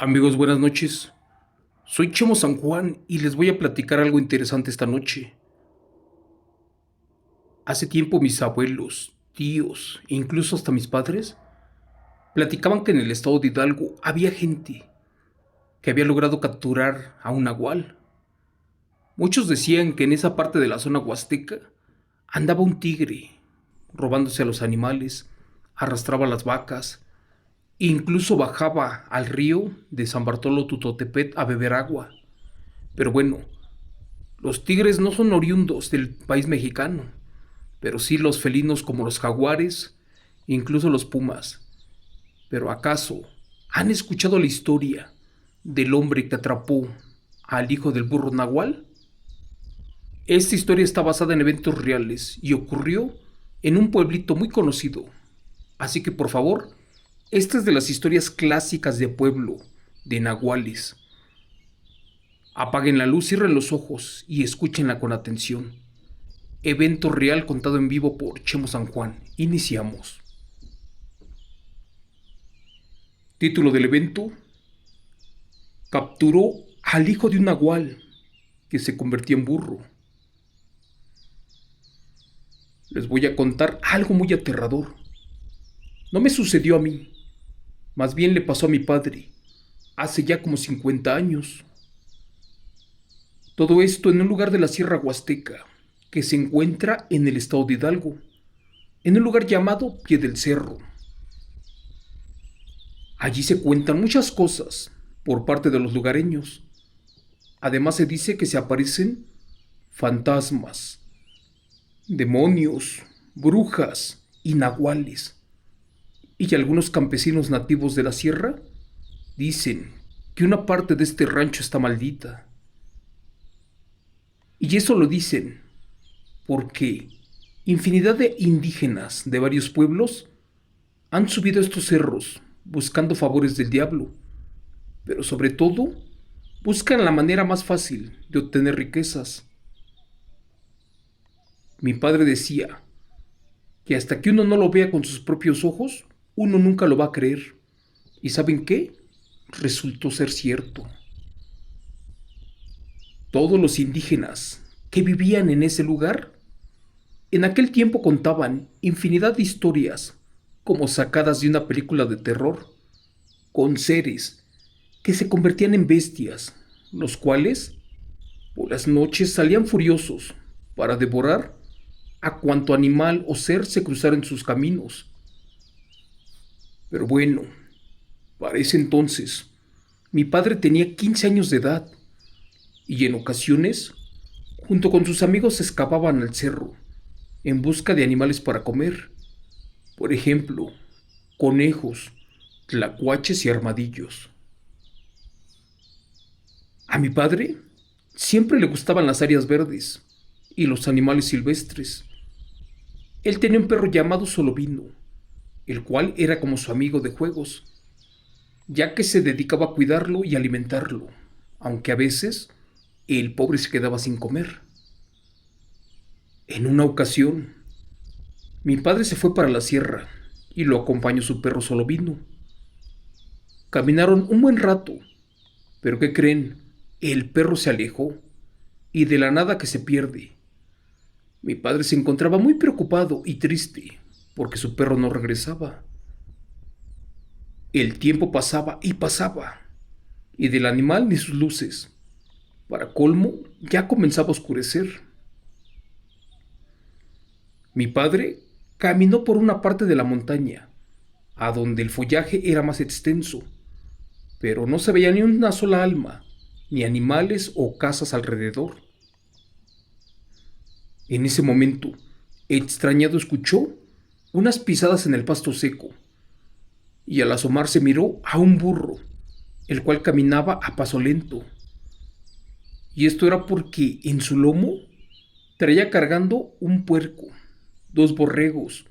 Amigos, buenas noches. Soy Chemo San Juan y les voy a platicar algo interesante esta noche. Hace tiempo mis abuelos, tíos e incluso hasta mis padres platicaban que en el estado de Hidalgo había gente que había logrado capturar a un nahual. Muchos decían que en esa parte de la zona huasteca andaba un tigre, robándose a los animales, arrastraba las vacas e incluso bajaba al río de San Bartolo Tutotepet a beber agua. Pero bueno, los tigres no son oriundos del país mexicano, pero sí los felinos como los jaguares, incluso los pumas. Pero ¿acaso han escuchado la historia del hombre que atrapó al hijo del burro nahual? Esta historia está basada en eventos reales y ocurrió en un pueblito muy conocido. Así que por favor, esta es de las historias clásicas de pueblo, de nahuales. Apaguen la luz, cierren los ojos y escúchenla con atención. Evento real contado en vivo por Chemo San Juan. Iniciamos. Título del evento: Capturó al hijo de un nahual que se convertía en burro. Les voy a contar algo muy aterrador. No me sucedió a mí, más bien le pasó a mi padre, hace ya como 50 años. Todo esto en un lugar de la Sierra Huasteca, que se encuentra en el estado de Hidalgo, en un lugar llamado Pie del Cerro. Allí se cuentan muchas cosas por parte de los lugareños. Además se dice que se aparecen fantasmas, demonios, brujas y nahuales. Y algunos campesinos nativos de la sierra dicen que una parte de este rancho está maldita. Y eso lo dicen porque infinidad de indígenas de varios pueblos han subido a estos cerros buscando favores del diablo, pero sobre todo buscan la manera más fácil de obtener riquezas. Mi padre decía que hasta que uno no lo vea con sus propios ojos, uno nunca lo va a creer. ¿Y saben qué? Resultó ser cierto. Todos los indígenas que vivían en ese lugar en aquel tiempo contaban infinidad de historias como sacadas de una película de terror, con seres que se convertían en bestias, los cuales por las noches salían furiosos para devorar a cuanto animal o ser se cruzara en sus caminos. Pero bueno, para ese entonces, mi padre tenía 15 años de edad y en ocasiones, junto con sus amigos, escapaban al cerro en busca de animales para comer. Por ejemplo, conejos, tlacuaches y armadillos. A mi padre siempre le gustaban las áreas verdes y los animales silvestres. Él tenía un perro llamado Solovino, el cual era como su amigo de juegos, ya que se dedicaba a cuidarlo y alimentarlo, aunque a veces el pobre se quedaba sin comer. En una ocasión, mi padre se fue para la sierra y lo acompañó su perro Solovino. Caminaron un buen rato, pero ¿qué creen? El perro se alejó y de la nada que se pierde. Mi padre se encontraba muy preocupado y triste porque su perro no regresaba. El tiempo pasaba y pasaba, y del animal ni sus luces. Para colmo, ya comenzaba a oscurecer. Mi padre caminó por una parte de la montaña, a donde el follaje era más extenso, pero no se veía ni una sola alma, ni animales o casas alrededor. En ese momento, extrañado escuchó unas pisadas en el pasto seco, y al asomarse miró a un burro, el cual caminaba a paso lento. Y esto era porque en su lomo traía cargando un puerco, dos borregos,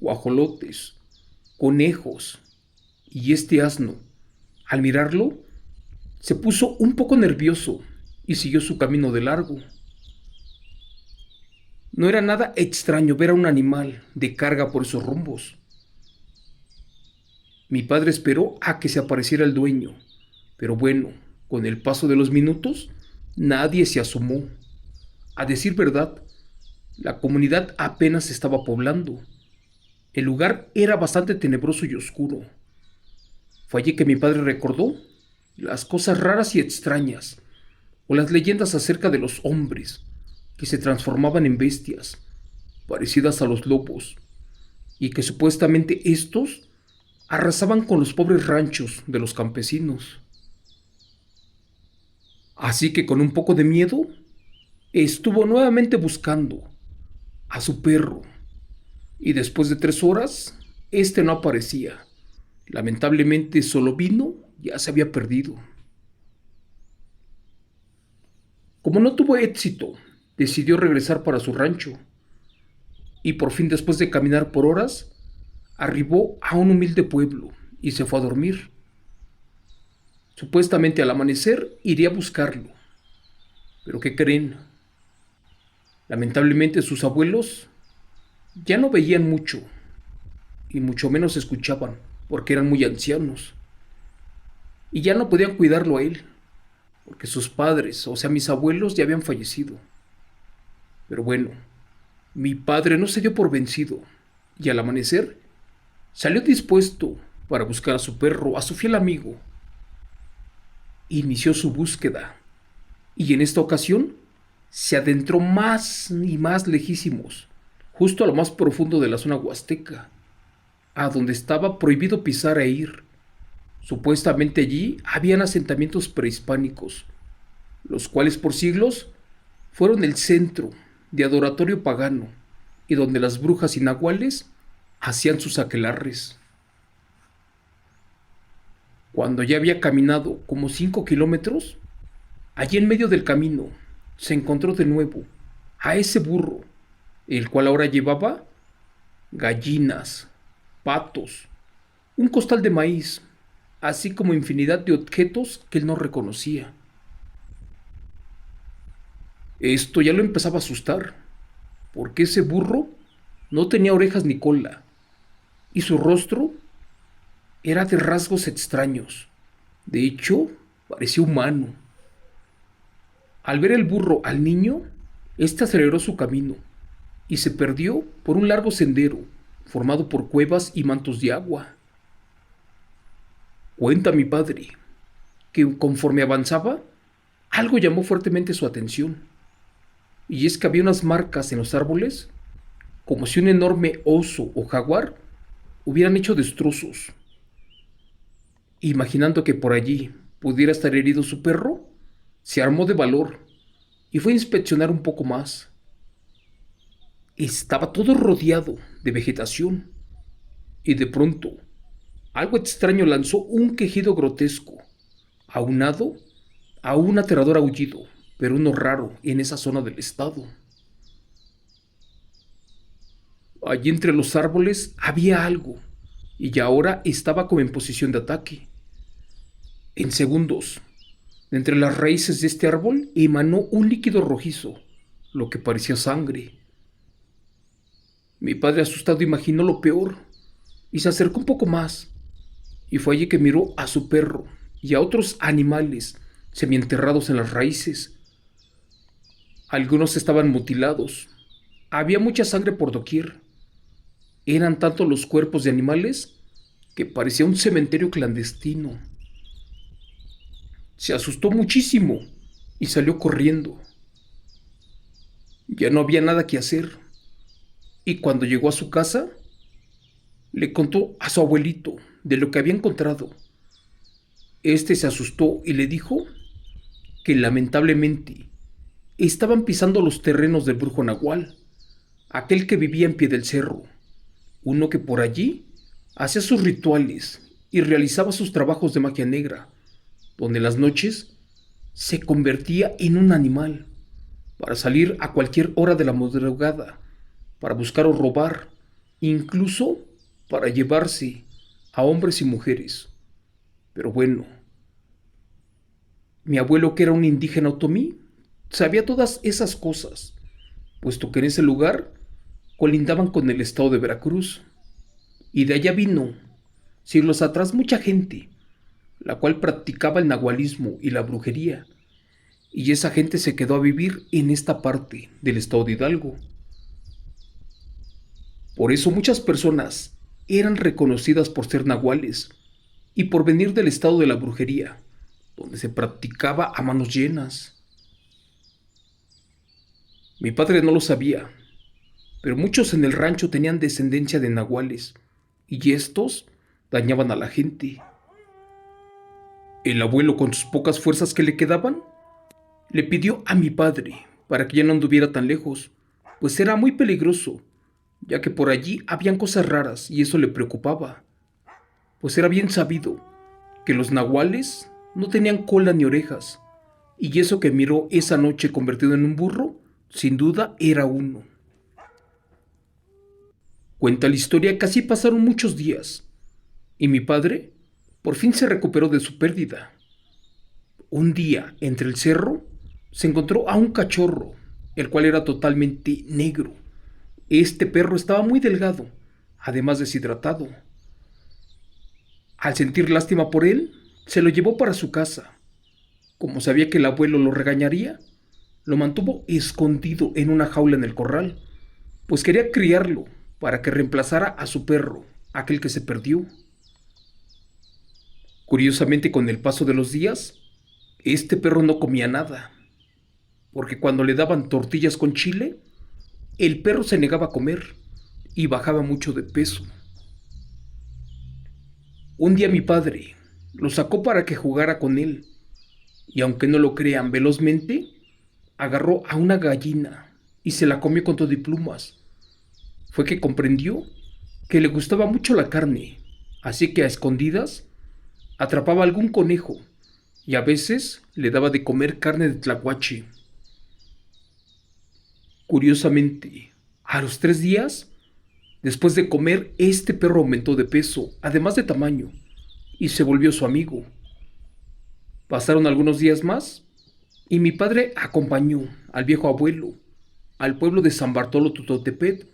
guajolotes, conejos y este asno. Al mirarlo, se puso un poco nervioso y siguió su camino de largo. No era nada extraño ver a un animal de carga por esos rumbos. Mi padre esperó a que se apareciera el dueño, Pero bueno, con el paso de los minutos, nadie se asomó. A decir verdad, la comunidad apenas se estaba poblando. El lugar era bastante tenebroso y oscuro. Fue allí que mi padre recordó las cosas raras y extrañas, o las leyendas acerca de los hombres que se transformaban en bestias, parecidas a los lobos, y que supuestamente estos arrasaban con los pobres ranchos de los campesinos. Así que con un poco de miedo, estuvo nuevamente buscando a su perro, y después de 3 horas, este no aparecía. Lamentablemente solo vino, ya se había perdido. Como no tuvo éxito, decidió regresar para su rancho, y por fin después de caminar por horas, arribó a un humilde pueblo y se fue a dormir. Supuestamente al amanecer iría a buscarlo, pero ¿qué creen? Lamentablemente sus abuelos ya no veían mucho y mucho menos escuchaban porque eran muy ancianos y ya no podían cuidarlo a él porque sus padres, o sea mis abuelos, ya habían fallecido. Pero bueno, mi padre no se dio por vencido y al amanecer salió dispuesto para buscar a su perro, a su fiel amigo. Inició su búsqueda y en esta ocasión se adentró más y más lejísimos, justo a lo más profundo de la zona huasteca, a donde estaba prohibido pisar e ir. Supuestamente allí habían asentamientos prehispánicos, los cuales por siglos fueron el centro de adoratorio pagano y donde las brujas y nahuales hacían sus aquelarres. Cuando ya había caminado como 5 kilómetros, allí en medio del camino se encontró de nuevo a ese burro, el cual ahora llevaba gallinas, patos, un costal de maíz, así como infinidad de objetos que él no reconocía. Esto ya lo empezaba a asustar, porque ese burro no tenía orejas ni cola, y su rostro era de rasgos extraños. De hecho, parecía humano. Al ver el burro al niño, éste aceleró su camino y se perdió por un largo sendero formado por cuevas y mantos de agua. Cuenta mi padre que conforme avanzaba, algo llamó fuertemente su atención, y es que había unas marcas en los árboles, como si un enorme oso o jaguar hubieran hecho destrozos. Imaginando que por allí pudiera estar herido su perro, se armó de valor y fue a inspeccionar un poco más. Estaba todo rodeado de vegetación y de pronto algo extraño lanzó un quejido grotesco, aunado a un aterrador aullido, pero uno raro en esa zona del estado. Allí entre los árboles había algo y ahora estaba como en posición de ataque. En segundos, de entre las raíces de este árbol emanó un líquido rojizo, lo que parecía sangre. Mi padre asustado imaginó lo peor y se acercó un poco más, y fue allí que miró a su perro y a otros animales semienterrados en las raíces. Algunos estaban mutilados. Había mucha sangre por doquier. Eran tanto los cuerpos de animales que parecía un cementerio clandestino. Se asustó muchísimo y salió corriendo. Ya no había nada que hacer. Y cuando llegó a su casa, le contó a su abuelito de lo que había encontrado. Este se asustó y le dijo que lamentablemente estaban pisando los terrenos del brujo Nahual, aquel que vivía en pie del cerro, uno que por allí hacía sus rituales y realizaba sus trabajos de magia negra, donde en las noches se convertía en un animal para salir a cualquier hora de la madrugada, para buscar o robar, incluso para llevarse a hombres y mujeres. Pero bueno, mi abuelo, que era un indígena otomí, sabía todas esas cosas, puesto que en ese lugar colindaban con el estado de Veracruz, y de allá vino, siglos atrás, mucha gente la cual practicaba el nahualismo y la brujería, y esa gente se quedó a vivir en esta parte del estado de Hidalgo. Por eso muchas personas eran reconocidas por ser nahuales y por venir del estado de la brujería, donde se practicaba a manos llenas. Mi padre no lo sabía, pero muchos en el rancho tenían descendencia de nahuales, y estos dañaban a la gente. El abuelo, con sus pocas fuerzas que le quedaban, le pidió a mi padre para que ya no anduviera tan lejos, pues era muy peligroso, ya que por allí habían cosas raras y eso le preocupaba, pues era bien sabido que los nahuales no tenían cola ni orejas, y eso que miró esa noche convertido en un burro, sin duda era uno. Cuenta la historia que así pasaron muchos días, y mi padre por fin se recuperó de su pérdida. Un día, entre el cerro, se encontró a un cachorro, el cual era totalmente negro. Este perro estaba muy delgado, además deshidratado. Al sentir lástima por él, se lo llevó para su casa. Como sabía que el abuelo lo regañaría, lo mantuvo escondido en una jaula en el corral, pues quería criarlo para que reemplazara a su perro, aquel que se perdió. Curiosamente, con el paso de los días, este perro no comía nada, porque cuando le daban tortillas con chile, el perro se negaba a comer y bajaba mucho de peso. Un día mi padre lo sacó para que jugara con él, y aunque no lo crean velozmente, agarró a una gallina y se la comió con todo y plumas. Fue que comprendió que le gustaba mucho la carne, así que a escondidas atrapaba algún conejo y a veces le daba de comer carne de tlacuache. Curiosamente, a los 3 días, después de comer, este perro aumentó de peso, además de tamaño, y se volvió su amigo. Pasaron algunos días más y mi padre acompañó al viejo abuelo al pueblo de San Bartolo Tutotepet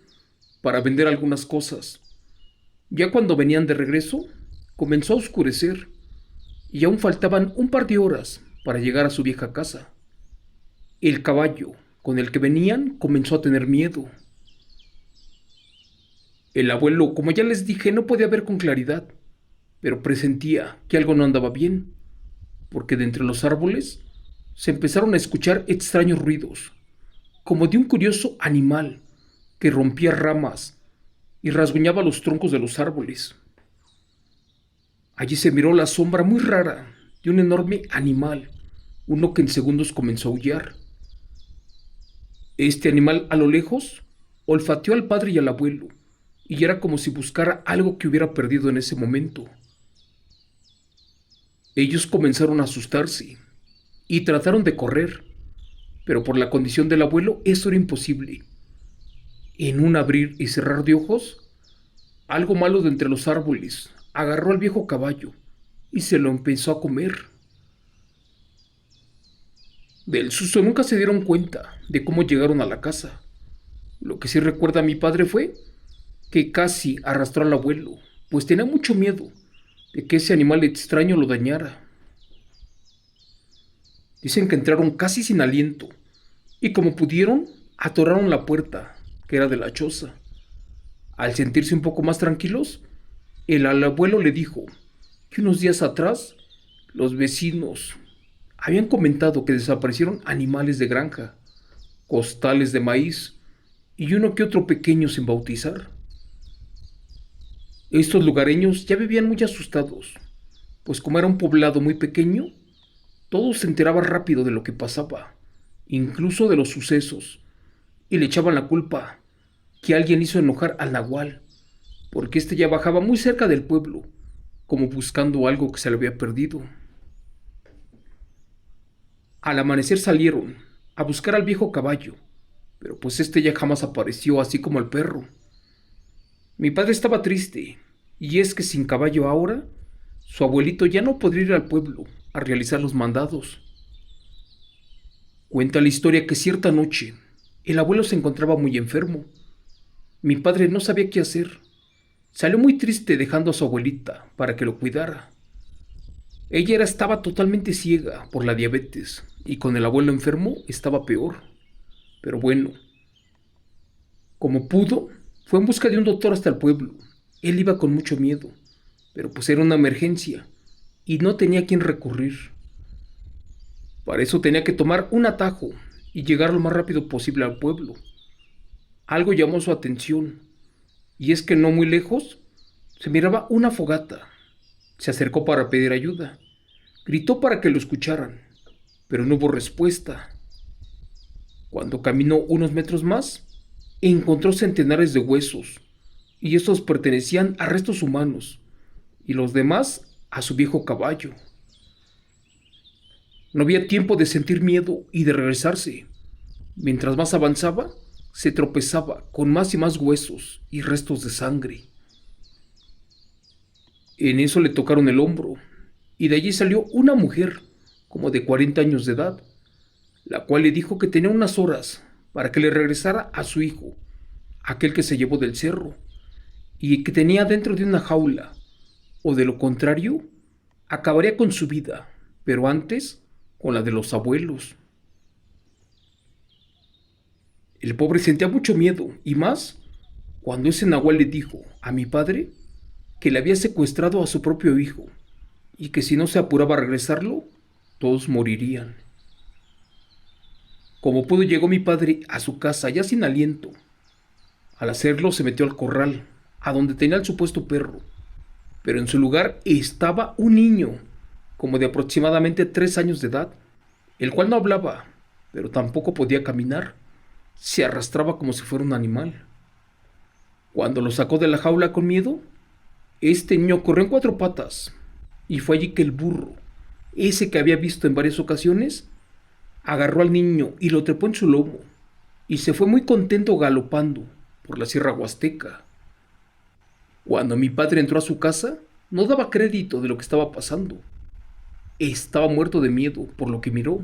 para vender algunas cosas. Ya cuando venían de regreso, comenzó a oscurecer y aún faltaban un par de horas para llegar a su vieja casa. El caballo con el que venían comenzó a tener miedo. El abuelo, como ya les dije, no podía ver con claridad, pero presentía que algo no andaba bien, porque de entre los árboles se empezaron a escuchar extraños ruidos, como de un curioso animal que rompía ramas y rasguñaba los troncos de los árboles. Allí se miró la sombra muy rara de un enorme animal, uno que en segundos comenzó a aullar. Este animal a lo lejos olfateó al padre y al abuelo, y era como si buscara algo que hubiera perdido en ese momento. Ellos comenzaron a asustarse y trataron de correr, pero por la condición del abuelo eso era imposible. En un abrir y cerrar de ojos, algo malo de entre los árboles agarró al viejo caballo y se lo empezó a comer. Del susto nunca se dieron cuenta de cómo llegaron a la casa. Lo que sí recuerda a mi padre fue que casi arrastró al abuelo, pues tenía mucho miedo de que ese animal extraño lo dañara. Dicen que entraron casi sin aliento y como pudieron, atoraron la puerta, que era de la choza. Al sentirse un poco más tranquilos, el al abuelo le dijo que unos días atrás los vecinos habían comentado que desaparecieron animales de granja, costales de maíz y uno que otro pequeño sin bautizar. Estos lugareños ya vivían muy asustados, pues como era un poblado muy pequeño, todo se enteraba rápido de lo que pasaba, incluso de los sucesos, y le echaban la culpa que alguien hizo enojar al nahual, porque éste ya bajaba muy cerca del pueblo, como buscando algo que se le había perdido. Al amanecer salieron a buscar al viejo caballo, pero pues este ya jamás apareció, así como el perro. Mi padre estaba triste, y es que sin caballo ahora, su abuelito ya no podría ir al pueblo a realizar los mandados. Cuenta la historia que cierta noche el abuelo se encontraba muy enfermo. Mi padre no sabía qué hacer. Salió muy triste dejando a su abuelita para que lo cuidara. Estaba totalmente ciega por la diabetes y con el abuelo enfermo estaba peor. Pero bueno, como pudo, fue en busca de un doctor hasta el pueblo. Él iba con mucho miedo, pero pues era una emergencia y no tenía a quién recurrir. Para eso tenía que tomar un atajo y llegar lo más rápido posible al pueblo. Algo llamó su atención, y es que no muy lejos se miraba una fogata. Se acercó para pedir ayuda. Gritó para que lo escucharan, pero no hubo respuesta. Cuando caminó unos metros más, encontró centenares de huesos, y estos pertenecían a restos humanos, y los demás a su viejo caballo. No había tiempo de sentir miedo y de regresarse. Mientras más avanzaba, se tropezaba con más y más huesos y restos de sangre. En eso le tocaron el hombro, y de allí salió una mujer, como de 40 años de edad, la cual le dijo que tenía unas horas para que le regresara a su hijo, aquel que se llevó del cerro, y que tenía dentro de una jaula, o de lo contrario, acabaría con su vida, pero antes con la de los abuelos. El pobre sentía mucho miedo, y más cuando ese nahual le dijo a mi padre que le había secuestrado a su propio hijo, y que si no se apuraba a regresarlo, todos morirían. Como pudo llegó mi padre a su casa ya sin aliento. Al hacerlo se metió al corral, a donde tenía el supuesto perro, pero en su lugar estaba un niño, como de aproximadamente 3 años de edad, el cual no hablaba, pero tampoco podía caminar. Se arrastraba como si fuera un animal. Cuando lo sacó de la jaula con miedo, este niño corrió en 4 patas, y fue allí que el burro, ese que había visto en varias ocasiones, agarró al niño y lo trepó en su lomo, y se fue muy contento galopando por la Sierra Huasteca. Cuando mi padre entró a su casa, no daba crédito de lo que estaba pasando. Estaba muerto de miedo por lo que miró,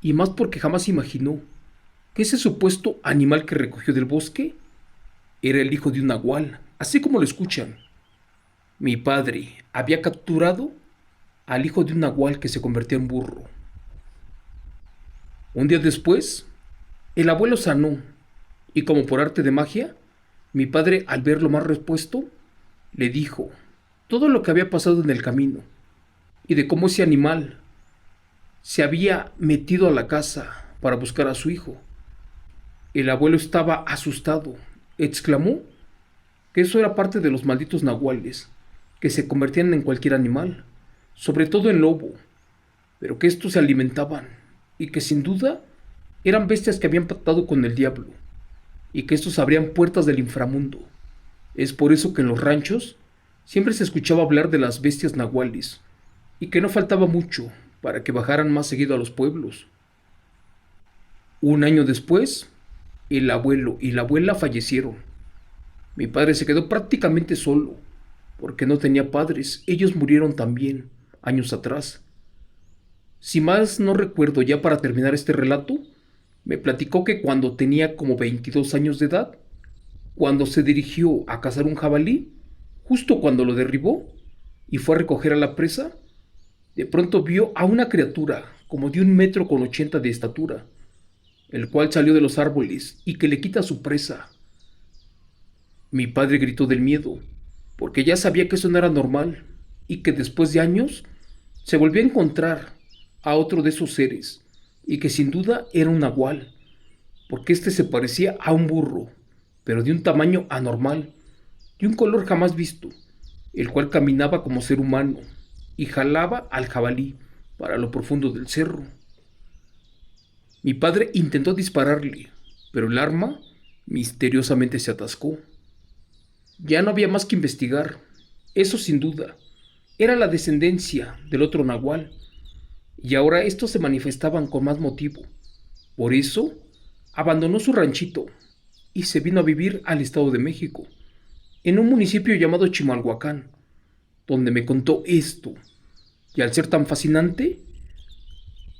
y más porque jamás imaginó que ese supuesto animal que recogió del bosque era el hijo de un nahual, así como lo escuchan. Mi padre había capturado al hijo de un nahual que se convertía en burro. Un día después, el abuelo sanó, y como por arte de magia, mi padre, al verlo más repuesto, le dijo todo lo que había pasado en el camino, y de cómo ese animal se había metido a la casa para buscar a su hijo. El abuelo estaba asustado. Exclamó que eso era parte de los malditos nahuales, que se convertían en cualquier animal, sobre todo en lobo, pero que estos se alimentaban, y que sin duda eran bestias que habían pactado con el diablo, y que estos abrían puertas del inframundo. Es por eso que en los ranchos siempre se escuchaba hablar de las bestias nahuales, y que no faltaba mucho para que bajaran más seguido a los pueblos. Un año después, el abuelo y la abuela fallecieron. Mi padre se quedó prácticamente solo, porque no tenía padres. Ellos murieron también, años atrás. Si más no recuerdo, ya para terminar este relato, me platicó que cuando tenía como 22 años de edad, cuando se dirigió a cazar un jabalí, justo cuando lo derribó y fue a recoger a la presa, de pronto vio a una criatura como de 1,80 m de estatura, el cual salió de los árboles y que le quita a su presa. Mi padre gritó del miedo, porque ya sabía que eso no era normal, y que después de años se volvió a encontrar a otro de esos seres, y que sin duda era un nahual, porque este se parecía a un burro, pero de un tamaño anormal, de un color jamás visto, el cual caminaba como ser humano, y jalaba al jabalí para lo profundo del cerro. Mi padre intentó dispararle, pero el arma misteriosamente se atascó. Ya no había más que investigar. Eso sin duda era la descendencia del otro nahual, y ahora estos se manifestaban con más motivo. Por eso abandonó su ranchito y se vino a vivir al Estado de México, en un municipio llamado Chimalhuacán, donde me contó esto, y al ser tan fascinante,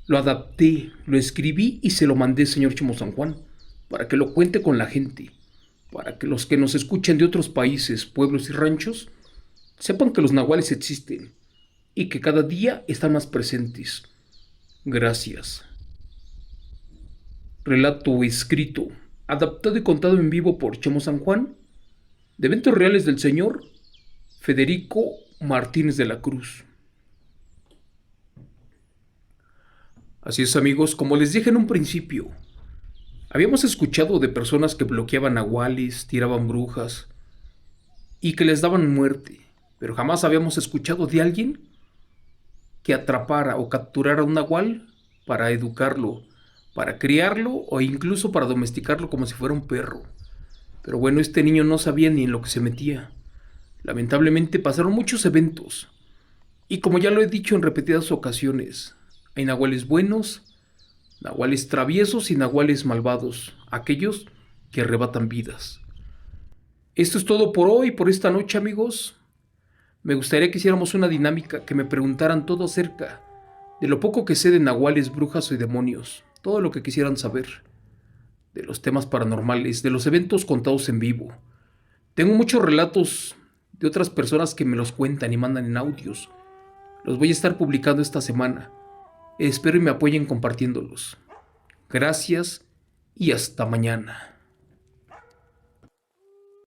lo adapté, lo escribí y se lo mandé, señor Chimo San Juan, para que lo cuente con la gente, para que los que nos escuchen de otros países, pueblos y ranchos sepan que los nahuales existen y que cada día están más presentes. Gracias. Relato escrito, adaptado y contado en vivo por Chemo San Juan, de eventos reales del señor Federico Martínez de la Cruz. Así es, amigos, como les dije en un principio, habíamos escuchado de personas que bloqueaban nahuales, tiraban brujas y que les daban muerte, pero jamás habíamos escuchado de alguien que atrapara o capturara un nahual para educarlo, para criarlo o incluso para domesticarlo como si fuera un perro. Pero bueno, este niño no sabía ni en lo que se metía. Lamentablemente pasaron muchos eventos. Y como ya lo he dicho en repetidas ocasiones, hay nahuales buenos, nahuales traviesos y nahuales malvados, aquellos que arrebatan vidas. Esto es todo por hoy, por esta noche, amigos. Me gustaría que hiciéramos una dinámica, que me preguntaran todo acerca de lo poco que sé de nahuales, brujas y demonios, todo lo que quisieran saber, de los temas paranormales, de los eventos contados en vivo. Tengo muchos relatos de otras personas que me los cuentan y mandan en audios. Los voy a estar publicando esta semana. Espero y me apoyen compartiéndolos. Gracias y hasta mañana.